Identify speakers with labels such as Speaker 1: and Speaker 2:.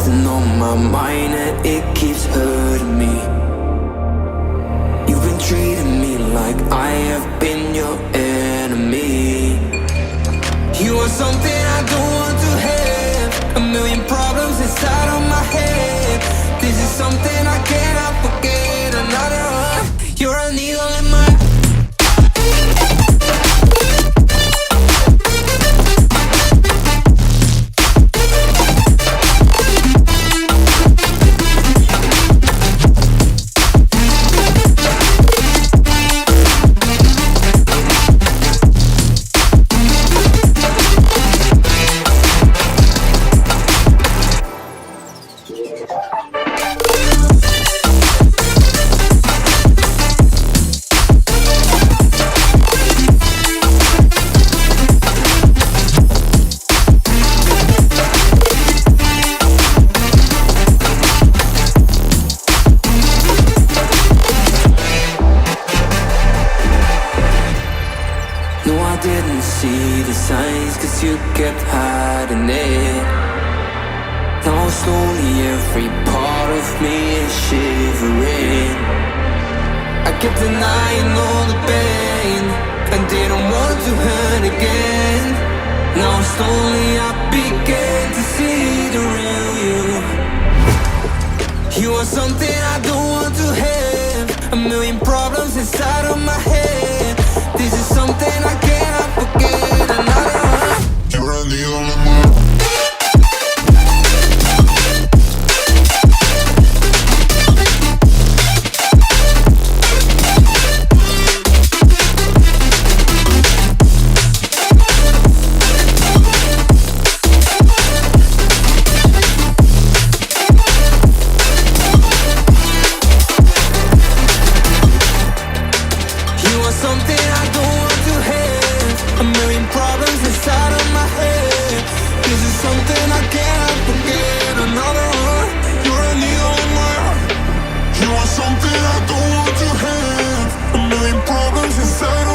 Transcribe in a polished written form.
Speaker 1: something on my mind and it keeps hurting me. You've been treating me like I have been your enemy. You are something I don't want to have. A million problems inside of my head. This is something I cannot forget. Another one. You're a needle in my. You kept hiding it. Now slowly every part of me is shivering. I kept denying all the pain and didn't want to hurt again. Now slowly I began to see the real you. You are something I don't want to have. A million problems inside of my head. This is something I cannot forget. Another one. You're a needle in my. Something I don't want to have. A million problems inside of